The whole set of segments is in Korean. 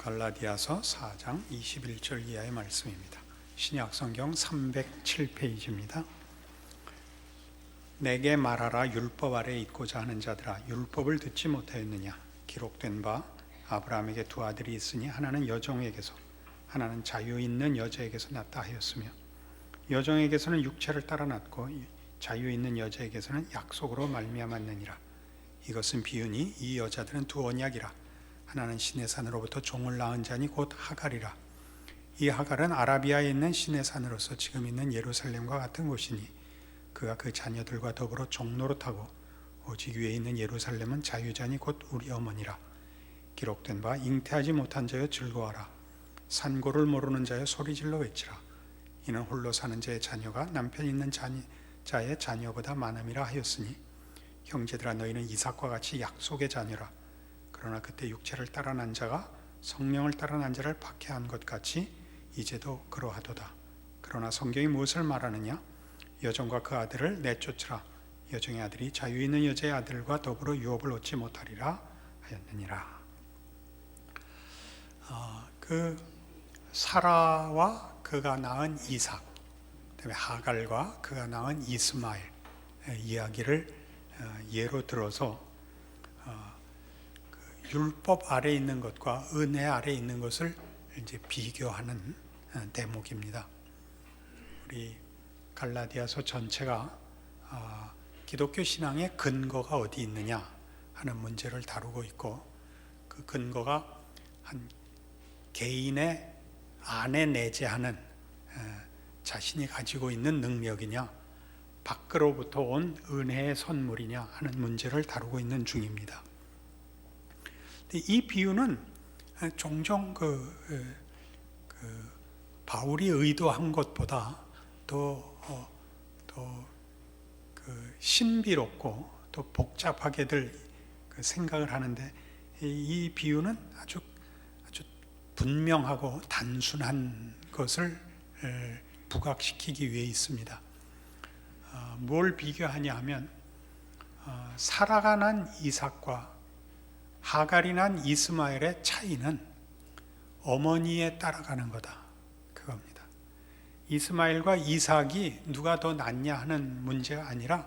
갈라디아서 4장 21절 이하의 말씀입니다. 신약성경 307페이지입니다. 내게 말하라. 율법 아래에 있고자 하는 자들아, 율법을 듣지 못하였느냐? 기록된 바 아브라함에게 두 아들이 있으니 하나는 여종에게서 하나는 자유 있는 여자에게서 났다 하였으며, 여종에게서는 육체를 따라 났고 자유 있는 여자에게서는 약속으로 말미암았느니라. 이것은 비유니 이 여자들은 두 언약이라. 하나는 시내 산으로부터 종을 낳은 자니 곧 하갈이라. 이 하갈은 아라비아에 있는 시내 산으로서 지금 있는 예루살렘과 같은 곳이니 그가 그 자녀들과 더불어 종노릇하고, 오직 위에 있는 예루살렘은 자유자니 곧 우리 어머니라. 기록된 바 잉태하지 못한 자여 즐거워하라. 산고를 모르는 자여 소리질러 외치라. 이는 홀로 사는 자의 자녀가 남편 있는 자의 자녀보다 많음이라 하였으니, 형제들아 너희는 이삭과 같이 약속의 자녀라. 그러나 그때 육체를 따라 난 자가 성령을 따라 난 자를 박해한 것 같이 이제도 그러하도다. 그러나 성경이 무엇을 말하느냐? 여종과 그 아들을 내쫓으라. 여종의 아들이 자유 있는 여자의 아들과 더불어 유업을 얻지 못하리라 하였느니라. 그 사라와 그가 낳은 이삭, 그다음에 하갈과 그가 낳은 이스마엘 이야기를 예로 들어서 율법 아래 있는 것과 은혜 아래 있는 것을 이제 비교하는 대목입니다. 우리 갈라디아서 전체가 기독교 신앙의 근거가 어디 있느냐 하는 문제를 다루고 있고, 그 근거가 한 개인의 안에 내재하는 자신이 가지고 있는 능력이냐, 밖으로부터 온 은혜의 선물이냐 하는 문제를 다루고 있는 중입니다. 이 비유는 종종 바울이 의도한 것보다 더 신비롭고 더 복잡하게들 생각을 하는데, 이 비유는 아주 분명하고 단순한 것을 부각시키기 위해 있습니다. 뭘 비교하냐 하면, 사라가 난 이삭과 하갈이 난 이스마엘의 차이는 어머니에 따라가는 거다, 그겁니다. 이스마엘과 이삭이 누가 더 낫냐 하는 문제가 아니라,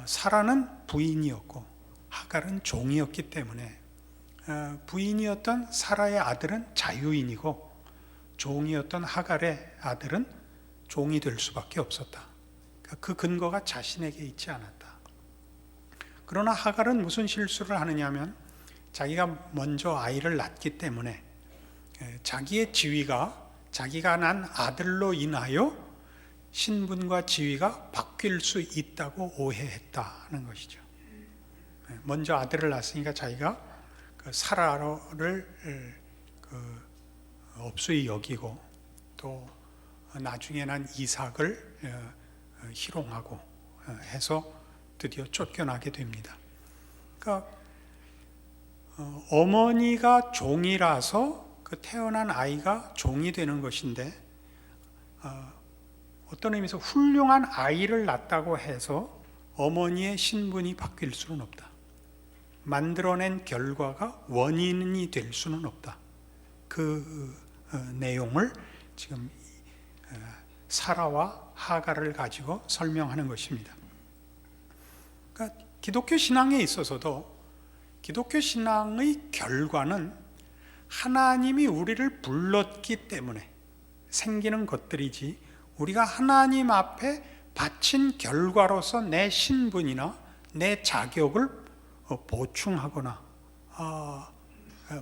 사라는 부인이었고 하갈은 종이었기 때문에 부인이었던 사라의 아들은 자유인이고 종이었던 하갈의 아들은 종이 될 수밖에 없었다. 그 근거가 자신에게 있지 않았다. 그러나 하갈은 무슨 실수를 하느냐면, 자기가 먼저 아이를 낳기 때문에 자기의 지위가 자기가 난 아들로 인하여 신분과 지위가 바뀔 수 있다고 오해했다는 것이죠. 먼저 아들을 낳았으니까 자기가 사라를 업수히 여기고, 또 나중에 난 이삭을 희롱하고 해서 드디어 쫓겨나게 됩니다. 그러니까 어머니가 종이라서 그 태어난 아이가 종이 되는 것인데, 어떤 의미에서 훌륭한 아이를 낳았다고 해서 어머니의 신분이 바뀔 수는 없다. 만들어낸 결과가 원인이 될 수는 없다. 그 내용을 지금 사라와 하갈을 가지고 설명하는 것입니다. 그러니까 기독교 신앙에 있어서도 기독교 신앙의 결과는 하나님이 우리를 불렀기 때문에 생기는 것들이지, 우리가 하나님 앞에 바친 결과로서 내 신분이나 내 자격을 보충하거나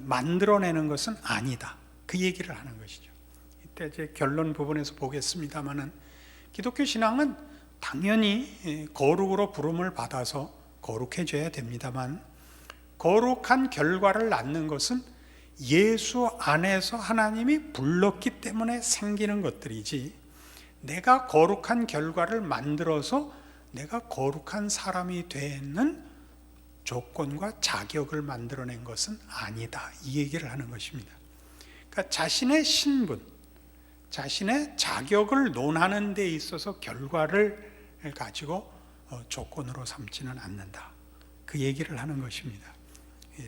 만들어내는 것은 아니다, 그 얘기를 하는 것이죠. 이때 이제 결론 부분에서 보겠습니다마는, 기독교 신앙은 당연히 거룩으로 부름을 받아서 거룩해져야 됩니다만, 거룩한 결과를 낳는 것은 예수 안에서 하나님이 불렀기 때문에 생기는 것들이지, 내가 거룩한 결과를 만들어서 내가 거룩한 사람이 되는 조건과 자격을 만들어낸 것은 아니다, 이 얘기를 하는 것입니다. 그러니까 자신의 신분, 자신의 자격을 논하는 데 있어서 결과를 가지고 조건으로 삼지는 않는다, 그 얘기를 하는 것입니다.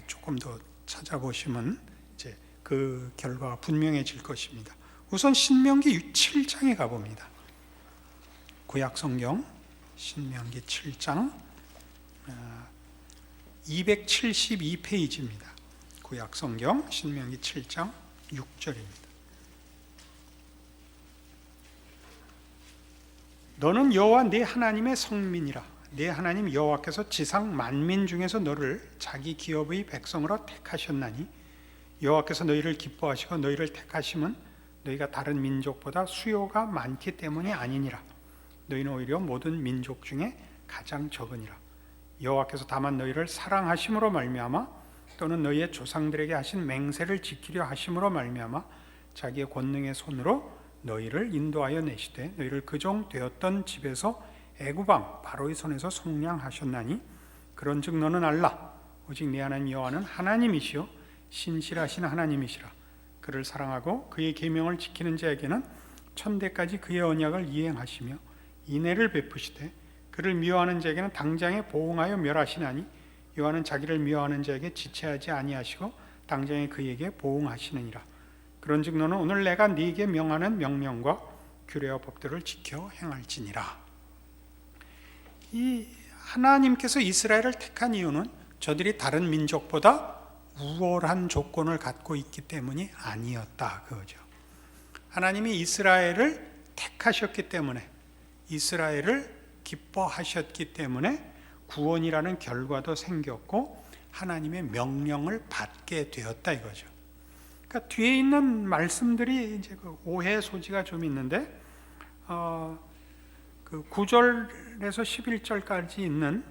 조금 더 찾아보시면 이제 그 결과가 분명해질 것입니다. 우선 신명기 7장에 가봅니다. 구약성경 신명기 7장 272페이지입니다. 구약성경 신명기 7장 6절입니다. 너는 여호와 네 하나님의 성민이라. 네 하나님 여호와께서 지상 만민 중에서 너를 자기 기업의 백성으로 택하셨나니 여호와께서 너희를 기뻐하시고 너희를 택하심은 너희가 다른 민족보다 수요가 많기 때문이 아니니라. 너희는 오히려 모든 민족 중에 가장 적으니라. 여호와께서 다만 너희를 사랑하심으로 말미암아 또는 너희의 조상들에게 하신 맹세를 지키려 하심으로 말미암아 자기의 권능의 손으로 너희를 인도하여 내시되 너희를 그종 되었던 집에서 애굽 왕 바로의 손에서 속량하셨나니 그런즉 너는 알라. 오직 네 하나님 여호와는 하나님이시요 신실하신 하나님이시라. 그를 사랑하고 그의 계명을 지키는 자에게는 천대까지 그의 언약을 이행하시며 인애를 베푸시되 그를 미워하는 자에게는 당장에 보응하여 멸하시나니 여호와는 자기를 미워하는 자에게 지체하지 아니하시고 당장에 그에게 보응하시느니라. 그런즉 너는 오늘 내가 네게 명하는 명령과 규례와 법들을 지켜 행할지니라. 이 하나님께서 이스라엘을 택한 이유는 저들이 다른 민족보다 우월한 조건을 갖고 있기 때문이 아니었다 그거죠. 하나님이 이스라엘을 택하셨기 때문에, 이스라엘을 기뻐하셨기 때문에 구원이라는 결과도 생겼고 하나님의 명령을 받게 되었다 이거죠. 그러니까 뒤에 있는 말씀들이 이제 그 오해 소지가 좀 있는데, 그 9절에서 11절까지 있는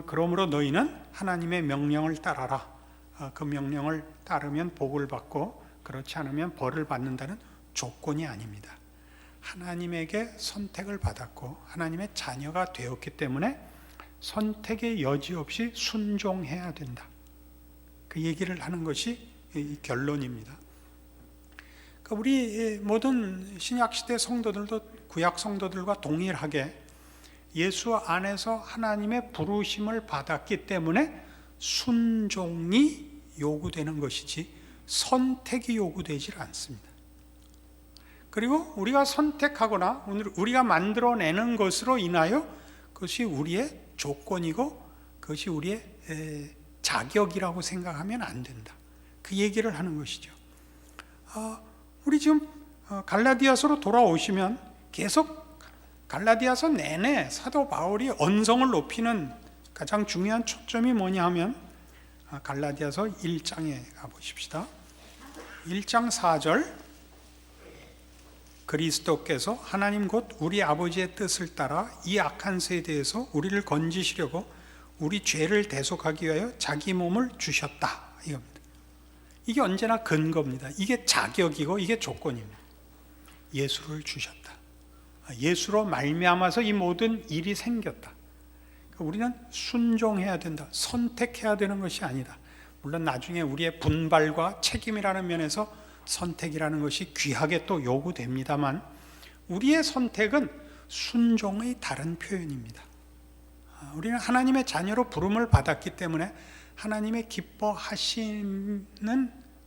그러므로 너희는 하나님의 명령을 따라라. 그 명령을 따르면 복을 받고 그렇지 않으면 벌을 받는다는 조건이 아닙니다. 하나님에게 선택을 받았고 하나님의 자녀가 되었기 때문에 선택의 여지 없이 순종해야 된다. 그 얘기를 하는 것이 이 결론입니다. 우리 모든 신약시대 성도들도 구약 성도들과 동일하게 예수 안에서 하나님의 부르심을 받았기 때문에 순종이 요구되는 것이지 선택이 요구되지 않습니다. 그리고 우리가 선택하거나 우리가 만들어내는 것으로 인하여 그것이 우리의 조건이고 그것이 우리의 자격이라고 생각하면 안 된다. 그 얘기를 하는 것이죠. 우리 지금 갈라디아서로 돌아오시면 계속 갈라디아서 내내 사도 바울이 언성을 높이는 가장 중요한 초점이 뭐냐 하면 갈라디아서 1장에 가보십시다. 1장 4절 그리스도께서 하나님 곧 우리 아버지의 뜻을 따라 이 악한 세대에서 우리를 건지시려고 우리 죄를 대속하기 위하여 자기 몸을 주셨다 이겁니다. 이게 언제나 근거입니다. 이게 자격이고 이게 조건입니다. 예수를 주셨다. 예수로 말미암아서 이 모든 일이 생겼다. 우리는 순종해야 된다. 선택해야 되는 것이 아니다. 물론 나중에 우리의 분발과 책임이라는 면에서 선택이라는 것이 귀하게 또 요구됩니다만 우리의 선택은 순종의 다른 표현입니다. 우리는 하나님의 자녀로 부름을 받았기 때문에 하나님의 기뻐하시는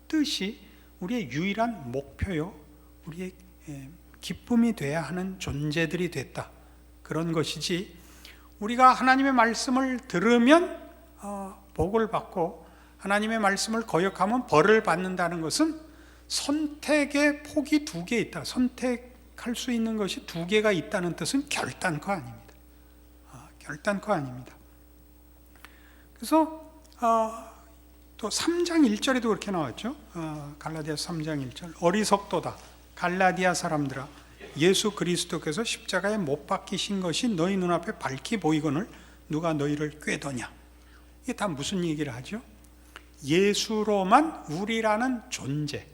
뜻이 우리의 유일한 목표요, 우리의 기쁨이 돼야 하는 존재들이 됐다. 그런 것이지 우리가 하나님의 말씀을 들으면 복을 받고 하나님의 말씀을 거역하면 벌을 받는다는 것은 선택의 폭이 두 개 있다. 선택할 수 있는 것이 두 개가 있다는 뜻은 결단코 아닙니다. 결단코 아닙니다. 그래서 또 3장 1절에도 그렇게 나왔죠. 갈라디아서 3장 1절 어리석도다 갈라디아 사람들아 예수 그리스도께서 십자가에 못 박히신 것이 너희 눈앞에 밝히 보이거늘 누가 너희를 꾀더냐. 이게 다 무슨 얘기를 하죠? 예수로만 우리라는 존재,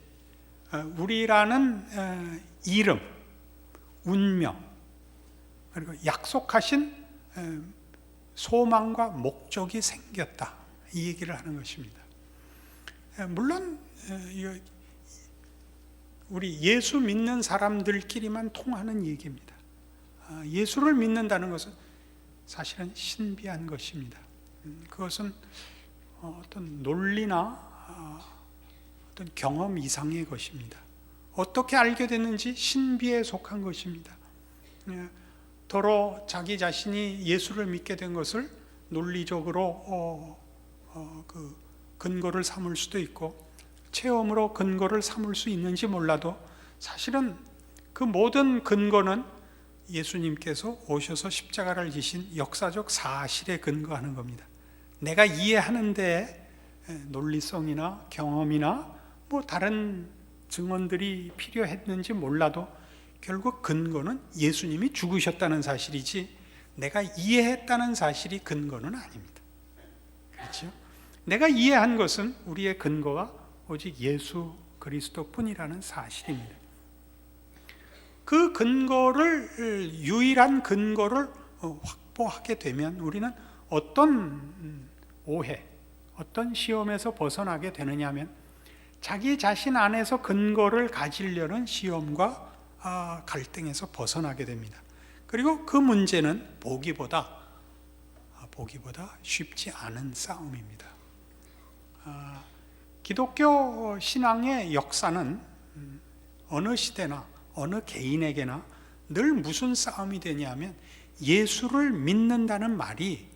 우리라는 이름, 운명, 그리고 약속하신 소망과 목적이 생겼다. 이 얘기를 하는 것입니다. 물론 우리 예수 믿는 사람들끼리만 통하는 얘기입니다. 예수를 믿는다는 것은 사실은 신비한 것입니다. 그것은 어떤 논리나 어떤 경험 이상의 것입니다. 어떻게 알게 됐는지 신비에 속한 것입니다. 더러 자기 자신이 예수를 믿게 된 것을 논리적으로 그 근거를 삼을 수도 있고 체험으로 근거를 삼을 수 있는지 몰라도 사실은 그 모든 근거는 예수님께서 오셔서 십자가를 지신 역사적 사실에 근거하는 겁니다. 내가 이해하는 데 논리성이나 경험이나 뭐 다른 증언들이 필요했는지 몰라도 결국 근거는 예수님이 죽으셨다는 사실이지 내가 이해했다는 사실이 근거는 아닙니다. 그렇죠? 내가 이해한 것은 우리의 근거가 오직 예수 그리스도뿐이라는 사실입니다. 그 근거를 유일한 근거를 확보하게 되면 우리는 어떤 오해, 어떤 시험에서 벗어나게 되느냐 하면 자기 자신 안에서 근거를 가지려는 시험과 갈등에서 벗어나게 됩니다. 그리고 그 문제는 보기보다 쉽지 않은 싸움입니다. 기독교 신앙의 역사는 어느 시대나 어느 개인에게나 늘 무슨 싸움이 되냐면 예수를 믿는다는 말이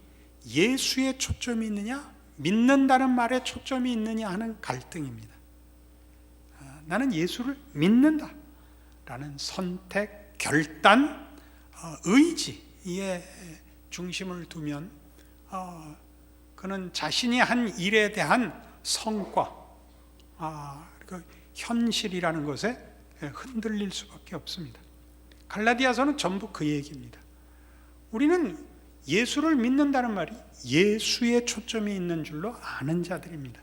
예수에 초점이 있느냐 믿는다는 말에 초점이 있느냐 하는 갈등입니다. 나는 예수를 믿는다 라는 선택, 결단, 의지에 중심을 두면 그는 자신이 한 일에 대한 성과, 그 현실이라는 것에 흔들릴 수밖에 없습니다. 갈라디아서는 전부 그 얘기입니다. 우리는 예수를 믿는다는 말이 예수에 초점이 있는 줄로 아는 자들입니다.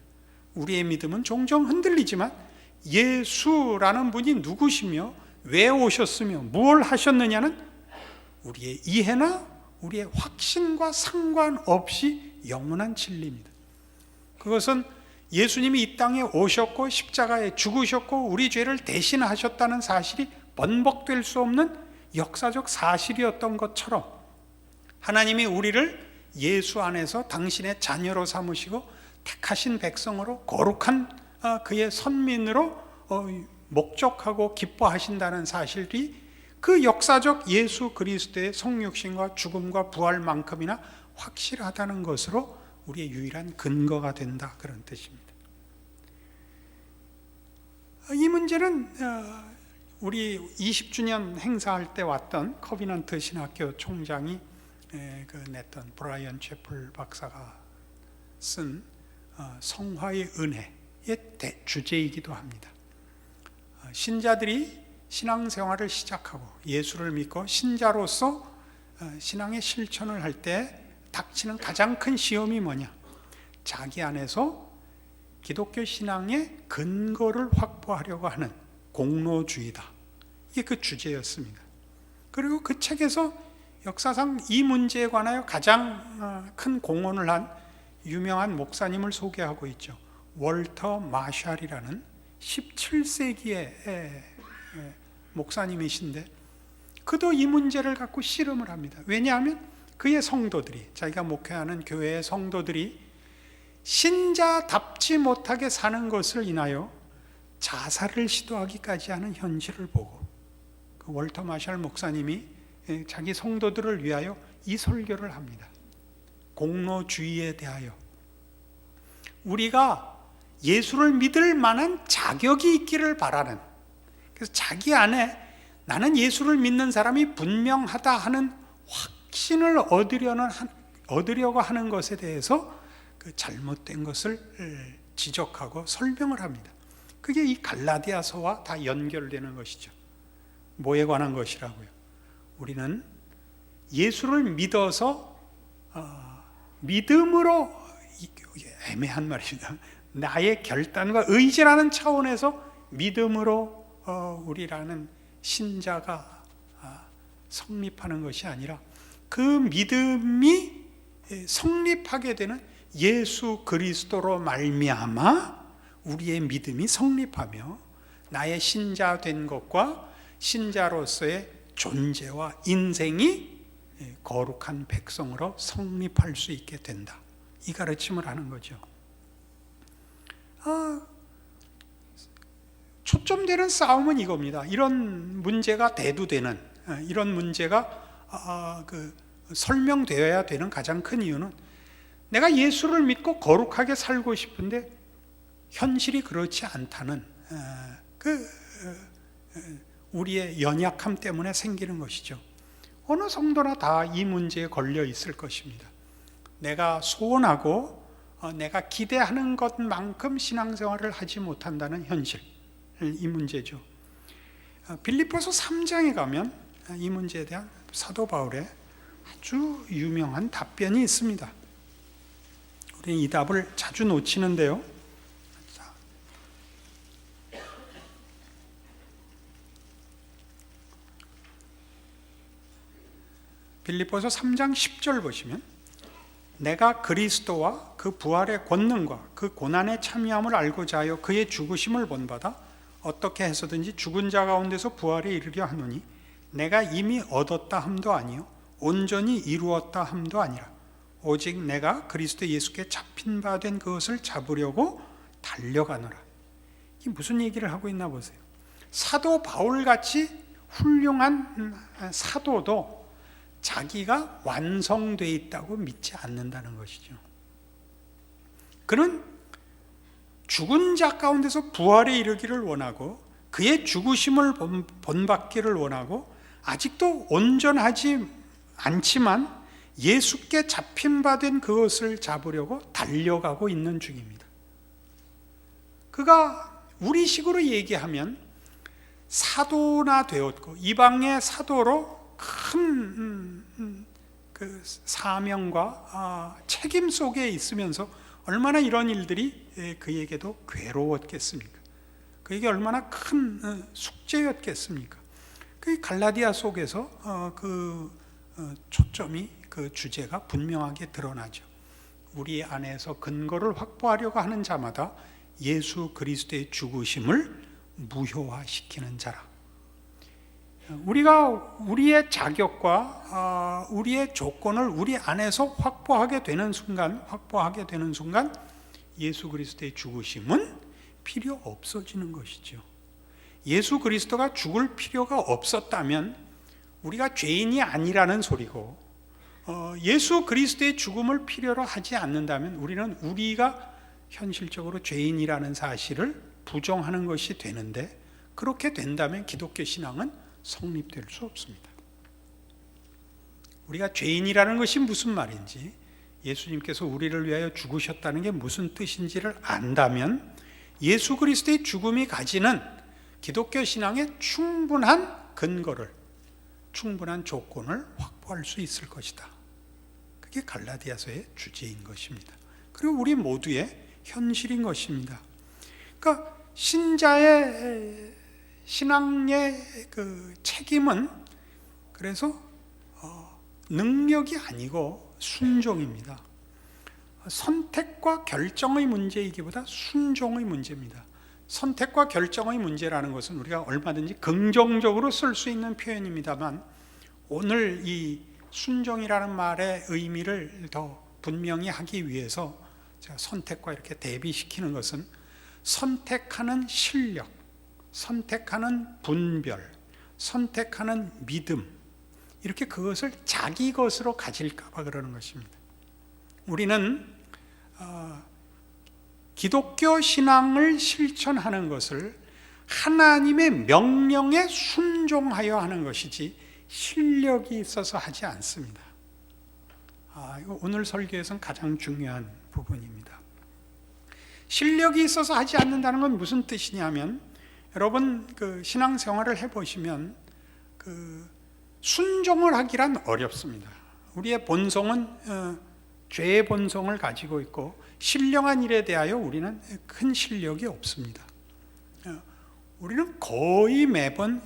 우리의 믿음은 종종 흔들리지만 예수라는 분이 누구시며 왜 오셨으며 무엇을 하셨느냐는 우리의 이해나 우리의 확신과 상관없이 영원한 진리입니다. 그것은 예수님이 이 땅에 오셨고 십자가에 죽으셨고 우리 죄를 대신하셨다는 사실이 번복될 수 없는 역사적 사실이었던 것처럼 하나님이 우리를 예수 안에서 당신의 자녀로 삼으시고 택하신 백성으로 거룩한 그의 선민으로 목적하고 기뻐하신다는 사실이 그 역사적 예수 그리스도의 성육신과 죽음과 부활만큼이나 확실하다는 것으로 우리의 유일한 근거가 된다, 그런 뜻입니다. 이 문제는 우리 20주년 행사할 때 왔던 커비넌트 신학교 총장이 냈던 브라이언 채플 박사가 쓴 성화의 은혜의 주제이기도 합니다. 신자들이 신앙생활을 시작하고 예수를 믿고 신자로서 신앙의 실천을 할 때 닥치는 가장 큰 시험이 뭐냐? 자기 안에서 기독교 신앙의 근거를 확보하려고 하는 공로주의다. 이게 그 주제였습니다. 그리고 그 책에서 역사상 이 문제에 관하여 가장 큰 공헌을 한 유명한 목사님을 소개하고 있죠. 월터 마샬이라는 17세기의 목사님이신데 그도 이 문제를 갖고 씨름을 합니다. 왜냐하면 그의 성도들이, 자기가 목회하는 교회의 성도들이 신자답지 못하게 사는 것을 인하여 자살을 시도하기까지 하는 현실을 보고 그 월터 마샬 목사님이 자기 성도들을 위하여 이 설교를 합니다. 공로주의에 대하여 우리가 예수를 믿을 만한 자격이 있기를 바라는, 그래서 자기 안에 나는 예수를 믿는 사람이 분명하다 하는 확신을 얻으려고 하는 것에 대해서 그 잘못된 것을 지적하고 설명을 합니다. 그게 이 갈라디아서와 다 연결되는 것이죠. 뭐에 관한 것이라고요? 우리는 예수를 믿어서 믿음으로, 애매한 말입니다. 나의 결단과 의지라는 차원에서 믿음으로 우리라는 신자가 성립하는 것이 아니라 그 믿음이 성립하게 되는 예수 그리스도로 말미암아 우리의 믿음이 성립하며 나의 신자 된 것과 신자로서의 존재와 인생이 거룩한 백성으로 성립할 수 있게 된다. 이 가르침을 하는 거죠. 초점되는 싸움은 이겁니다. 이런 문제가 대두되는, 이런 문제가 설명되어야 되는 가장 큰 이유는 내가 예수를 믿고 거룩하게 살고 싶은데 현실이 그렇지 않다는 우리의 연약함 때문에 생기는 것이죠. 어느 성도나 다 이 문제에 걸려 있을 것입니다. 내가 소원하고 내가 기대하는 것만큼 신앙생활을 하지 못한다는 현실, 이 문제죠. 빌립보서 3장에 가면 이 문제에 대한 사도 바울의 아주 유명한 답변이 있습니다. 우리는 이 답을 자주 놓치는데요. 빌립보서 3장 10절 보시면 내가 그리스도와 그 부활의 권능과 그 고난에 참여함을 알고자 하여 그의 죽으심을 본받아 어떻게 해서든지 죽은 자 가운데서 부활에 이르려 하노니 내가 이미 얻었다 함도 아니요 온전히 이루었다 함도 아니라 오직 내가 그리스도 예수께 잡힌 바 된 그것을 잡으려고 달려가노라. 이게 무슨 얘기를 하고 있나 보세요. 사도 바울같이 훌륭한 사도도 자기가 완성되어 있다고 믿지 않는다는 것이죠. 그는 죽은 자 가운데서 부활에 이르기를 원하고 그의 죽으심을 본받기를 원하고 아직도 온전하지 않지만 예수께 잡힌 바 된 그것을 잡으려고 달려가고 있는 중입니다. 그가 우리식으로 얘기하면 사도나 되었고 이방의 사도로 큰 그 사명과 책임 속에 있으면서 얼마나 이런 일들이 그에게도 괴로웠겠습니까? 그에게 얼마나 큰 숙제였겠습니까? 그 갈라디아 속에서 초점이 그 주제가 분명하게 드러나죠. 우리 안에서 근거를 확보하려고 하는 자마다 예수 그리스도의 죽으심을 무효화시키는 자라. 우리가 우리의 자격과 우리의 조건을 우리 안에서 확보하게 되는 순간 예수 그리스도의 죽으심은 필요 없어지는 것이죠. 예수 그리스도가 죽을 필요가 없었다면 우리가 죄인이 아니라는 소리고, 예수 그리스도의 죽음을 필요로 하지 않는다면 우리는 우리가 현실적으로 죄인이라는 사실을 부정하는 것이 되는데, 그렇게 된다면 기독교 신앙은 성립될 수 없습니다. 우리가 죄인이라는 것이 무슨 말인지, 예수님께서 우리를 위하여 죽으셨다는 게 무슨 뜻인지를 안다면 예수 그리스도의 죽음이 가지는 기독교 신앙의 충분한 근거를, 충분한 조건을 확보할 수 있을 것이다. 그게 갈라디아서의 주제인 것입니다. 그리고 우리 모두의 현실인 것입니다. 그러니까 신자의 신앙의 그 책임은 그래서 능력이 아니고 순종입니다. 선택과 결정의 문제이기보다 순종의 문제입니다. 선택과 결정의 문제라는 것은 우리가 얼마든지 긍정적으로 쓸 수 있는 표현입니다만, 오늘 이 순종이라는 말의 의미를 더 분명히 하기 위해서 제가 선택과 이렇게 대비시키는 것은 선택하는 실력, 선택하는 분별, 선택하는 믿음, 이렇게 그것을 자기 것으로 가질까 봐 그러는 것입니다. 우리는 기독교 신앙을 실천하는 것을 하나님의 명령에 순종하여 하는 것이지 실력이 있어서 하지 않습니다. 이거 오늘 설교에서는 가장 중요한 부분입니다. 실력이 있어서 하지 않는다는 건 무슨 뜻이냐면, 여러분 그 신앙생활을 해보시면 순종을 하기란 어렵습니다. 우리의 본성은 죄의 본성을 가지고 있고 신령한 일에 대하여 우리는 큰 실력이 없습니다. 우리는 거의 매번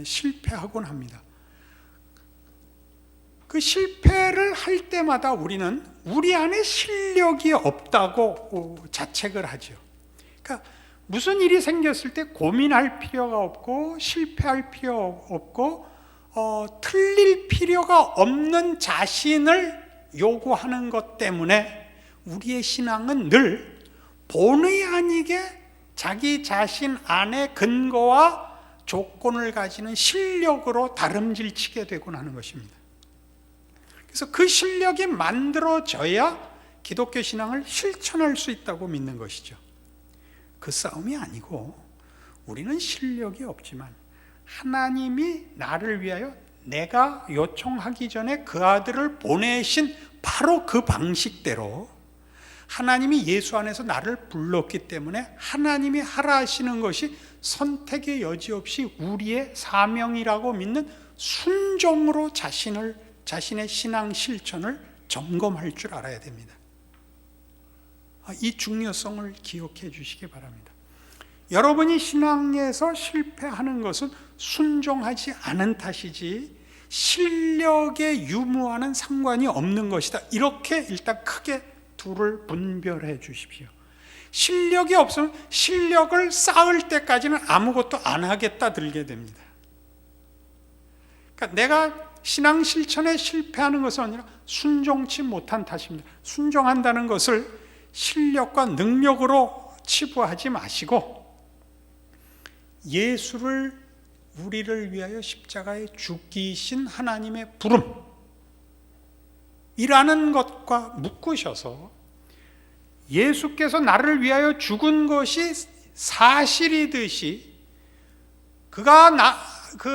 실패하곤 합니다. 그 실패를 할 때마다 우리는 우리 안에 실력이 없다고 자책을 하죠. 그러니까 무슨 일이 생겼을 때 고민할 필요가 없고 실패할 필요 없고 틀릴 필요가 없는 자신을 요구하는 것 때문에 우리의 신앙은 늘 본의 아니게 자기 자신 안에 근거와 조건을 가지는 실력으로 다름질치게 되곤 하는 것입니다. 그래서 그 실력이 만들어져야 기독교 신앙을 실천할 수 있다고 믿는 것이죠. 그 싸움이 아니고, 우리는 실력이 없지만 하나님이 나를 위하여 내가 요청하기 전에 그 아들을 보내신 바로 그 방식대로 하나님이 예수 안에서 나를 불렀기 때문에 하나님이 하라 하시는 것이 선택의 여지 없이 우리의 사명이라고 믿는 순종으로 자신의 신앙 실천을 점검할 줄 알아야 됩니다. 이 중요성을 기억해 주시기 바랍니다. 여러분이 신앙에서 실패하는 것은 순종하지 않은 탓이지 실력의 유무와는 상관이 없는 것이다. 이렇게 일단 크게 둘을 분별해 주십시오. 실력이 없으면 실력을 쌓을 때까지는 아무것도 안 하겠다 들게 됩니다. 그러니까 내가 신앙 실천에 실패하는 것은 아니라 순종치 못한 탓입니다. 순종한다는 것을 실력과 능력으로 치부하지 마시고, 예수를 우리를 위하여 십자가에 죽이신 하나님의 부름이라는 것과 묶으셔서 예수께서 나를 위하여 죽은 것이 사실이듯이 그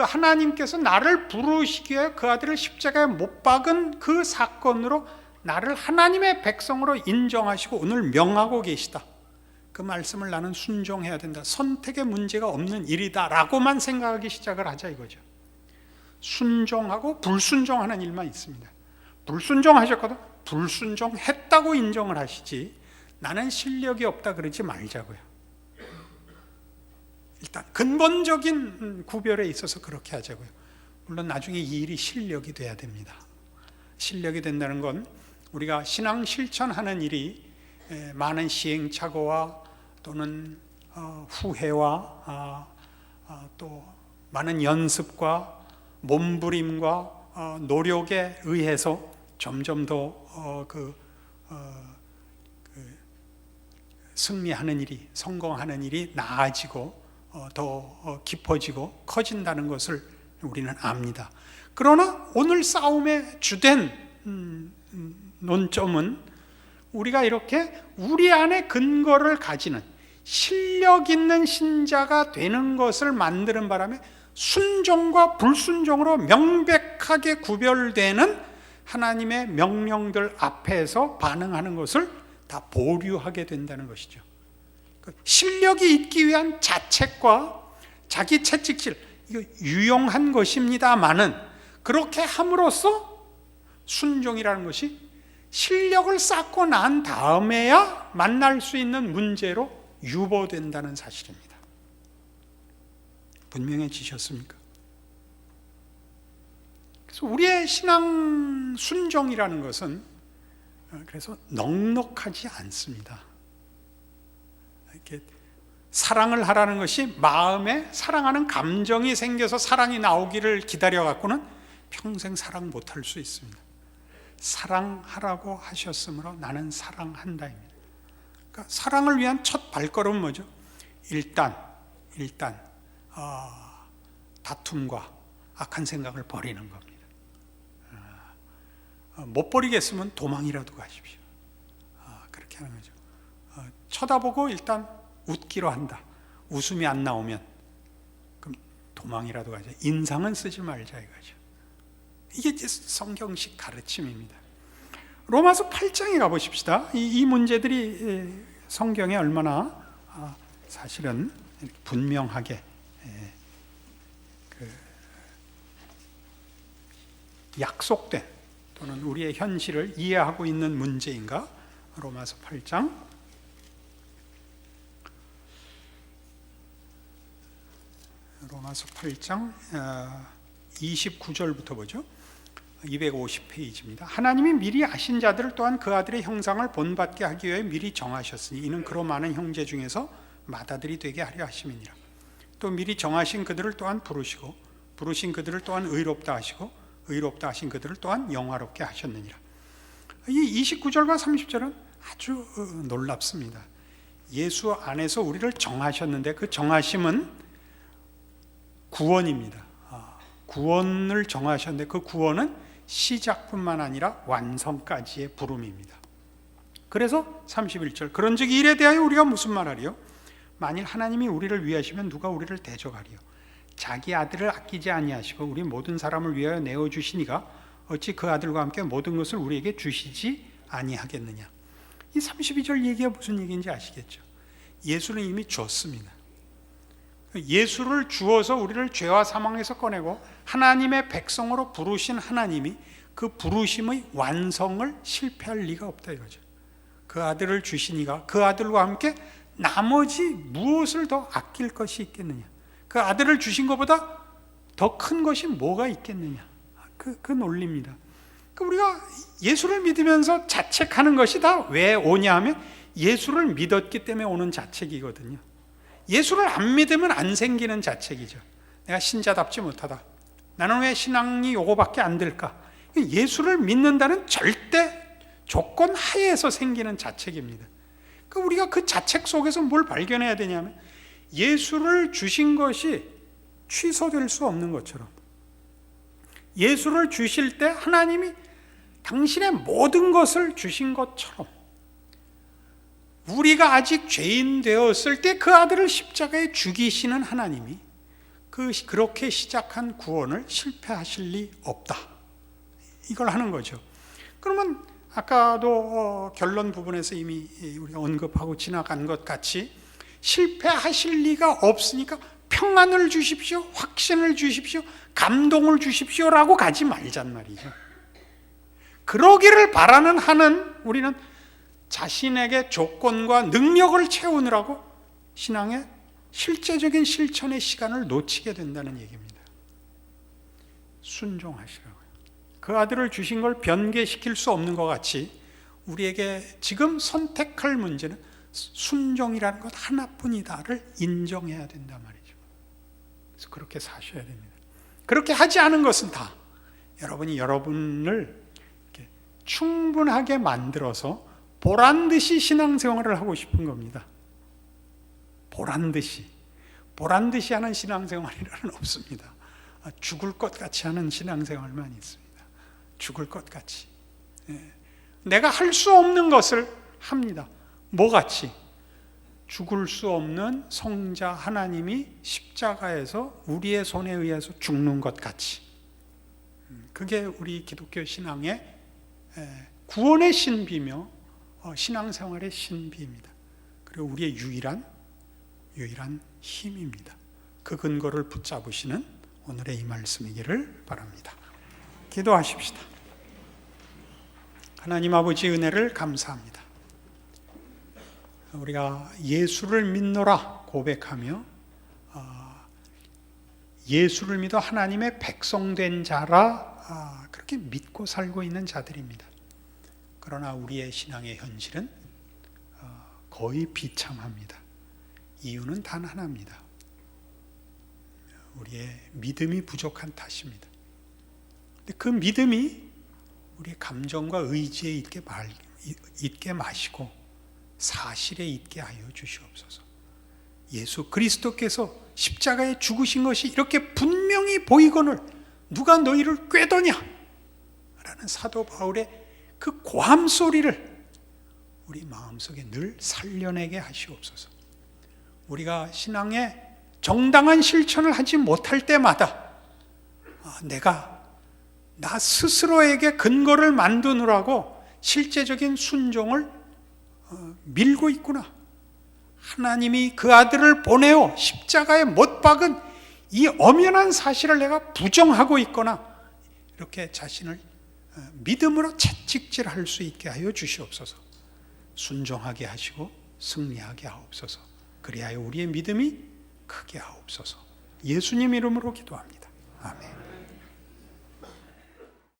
하나님께서 나를 부르시기 위해 그 아들을 십자가에 못 박은 그 사건으로 나를 하나님의 백성으로 인정하시고 오늘 명하고 계시다. 그 말씀을 나는 순종해야 된다. 선택의 문제가 없는 일이다 라고만 생각하기 시작을 하자 이거죠. 순종하고 불순종하는 일만 있습니다. 불순종하셨거든, 불순종했다고 인정을 하시지 나는 실력이 없다 그러지 말자고요. 일단 근본적인 구별에 있어서 그렇게 하자고요. 물론 나중에 이 일이 실력이 돼야 됩니다. 실력이 된다는 건 우리가 신앙 실천하는 일이 많은 시행착오와 또는 후회와 또 많은 연습과 몸부림과 노력에 의해서 점점 더 승리하는 일이, 성공하는 일이 나아지고 더 깊어지고 커진다는 것을 우리는 압니다. 그러나 오늘 싸움의 주된 논점은 우리가 이렇게 우리 안에 근거를 가지는 실력 있는 신자가 되는 것을 만드는 바람에 순종과 불순종으로 명백하게 구별되는 하나님의 명령들 앞에서 반응하는 것을 다 보류하게 된다는 것이죠. 실력이 있기 위한 자책과 자기 채찍질, 이거 유용한 것입니다마는 그렇게 함으로써 순종이라는 것이 실력을 쌓고 난 다음에야 만날 수 있는 문제로 유보된다는 사실입니다. 분명해지셨습니까? 그래서 우리의 신앙 순종이라는 것은 그래서 넉넉하지 않습니다. 이렇게 사랑을 하라는 것이 마음에 사랑하는 감정이 생겨서 사랑이 나오기를 기다려 갖고는 평생 사랑 못할 수 있습니다. 사랑하라고 하셨으므로 나는 사랑한다입니다. 그러니까 사랑을 위한 첫 발걸음은 뭐죠? 일단 다툼과 악한 생각을 버리는 겁니다. 못 버리겠으면 도망이라도 가십시오. 그렇게 하는 거죠. 쳐다보고 일단 웃기로 한다. 웃음이 안 나오면 그럼 도망이라도 가자. 인상은 쓰지 말자 이거죠. 이게 성경식 가르침입니다. 로마서 8장에 가보십시다. 이 문제들이 성경에 얼마나 사실은 분명하게 약속된 또는 우리의 현실을 이해하고 있는 문제인가? 로마서 8장 로마서 8장 29절부터 보죠. 250페이지입니다. 하나님이 미리 아신 자들을 또한 그 아들의 형상을 본받게 하기 위해 미리 정하셨으니 이는 그로 많은 형제 중에서 맏아들이 되게 하려 하심이니라. 또 미리 정하신 그들을 또한 부르시고 부르신 그들을 또한 의롭다 하시고 의롭다 하신 그들을 또한 영화롭게 하셨느니라. 이 29절과 30절은 아주 놀랍습니다. 예수 안에서 우리를 정하셨는데 그 정하심은 구원입니다. 구원을 정하셨는데 그 구원은 시작뿐만 아니라 완성까지의 부름입니다. 그래서 31절 그런즉 이에 대하여 우리가 무슨 말하리요? 만일 하나님이 우리를 위하시면 누가 우리를 대적하리요? 자기 아들을 아끼지 아니하시고 우리 모든 사람을 위하여 내어주시니가 어찌 그 아들과 함께 모든 것을 우리에게 주시지 아니하겠느냐. 이 32절 얘기가 무슨 얘기인지 아시겠죠? 예수는 이미 줬습니다. 예수를 주어서 우리를 죄와 사망에서 꺼내고 하나님의 백성으로 부르신 하나님이 그 부르심의 완성을 실패할 리가 없다 이거죠. 그 아들을 주시니가 그 아들과 함께 나머지 무엇을 더 아낄 것이 있겠느냐. 그 아들을 주신 것보다 더 큰 것이 뭐가 있겠느냐. 그 논리입니다. 우리가 예수를 믿으면서 자책하는 것이 다 왜 오냐 하면 예수를 믿었기 때문에 오는 자책이거든요. 예수를 안 믿으면 안 생기는 자책이죠. 내가 신자답지 못하다. 나는 왜 신앙이 요거밖에 안 될까? 예수를 믿는다는 절대 조건 하에서 생기는 자책입니다. 우리가 그 자책 속에서 뭘 발견해야 되냐면 예수를 주신 것이 취소될 수 없는 것처럼 예수를 주실 때 하나님이 당신의 모든 것을 주신 것처럼 우리가 아직 죄인 되었을 때 그 아들을 십자가에 죽이시는 하나님이 그렇게 시작한 구원을 실패하실 리 없다. 이걸 하는 거죠. 그러면 아까도 결론 부분에서 이미 우리가 언급하고 지나간 것 같이 실패하실 리가 없으니까 평안을 주십시오, 확신을 주십시오, 감동을 주십시오라고 가지 말잔 말이죠. 그러기를 바라는 한은 우리는 자신에게 조건과 능력을 채우느라고 신앙의 실제적인 실천의 시간을 놓치게 된다는 얘기입니다. 순종하시라고요. 그 아들을 주신 걸 변개시킬 수 없는 것 같이 우리에게 지금 선택할 문제는 순종이라는 것 하나뿐이다를 인정해야 된단 말이죠. 그래서 그렇게 사셔야 됩니다. 그렇게 하지 않은 것은 다 여러분이 여러분을 이렇게 충분하게 만들어서 보란듯이 신앙생활을 하고 싶은 겁니다. 보란듯이 하는 신앙생활이라는 없습니다. 죽을 것 같이 하는 신앙생활만 있습니다. 죽을 것 같이. 내가 할 수 없는 것을 합니다. 뭐같이? 죽을 수 없는 성자 하나님이 십자가에서 우리의 손에 의해서 죽는 것 같이. 그게 우리 기독교 신앙의 구원의 신비며 신앙생활의 신비입니다. 그리고 우리의 유일한 힘입니다. 그 근거를 붙잡으시는 오늘의 이 말씀이기를 바랍니다. 기도하십시다. 하나님 아버지 은혜를 감사합니다. 우리가 예수를 믿노라 고백하며 예수를 믿어 하나님의 백성된 자라 그렇게 믿고 살고 있는 자들입니다. 그러나 우리의 신앙의 현실은 거의 비참합니다. 이유는 단 하나입니다. 우리의 믿음이 부족한 탓입니다. 근데 그 믿음이 우리의 감정과 의지에 있게 마시고 사실에 있게 하여 주시옵소서. 예수 그리스도께서 십자가에 죽으신 것이 이렇게 분명히 보이거늘 누가 너희를 꾀더냐? 라는 사도 바울의 그 고함 소리를 우리 마음속에 늘 살려내게 하시옵소서. 우리가 신앙의 정당한 실천을 하지 못할 때마다 내가 나 스스로에게 근거를 만드느라고 실제적인 순종을 밀고 있구나. 하나님이 그 아들을 보내어 십자가에 못 박은 이 엄연한 사실을 내가 부정하고 있거나 이렇게 자신을 믿음으로 채찍질할 수 있게 하여 주시옵소서. 순종하게 하시고 승리하게 하옵소서. 그리하여 우리의 믿음이 크게 하옵소서. 예수님 이름으로 기도합니다. 아멘.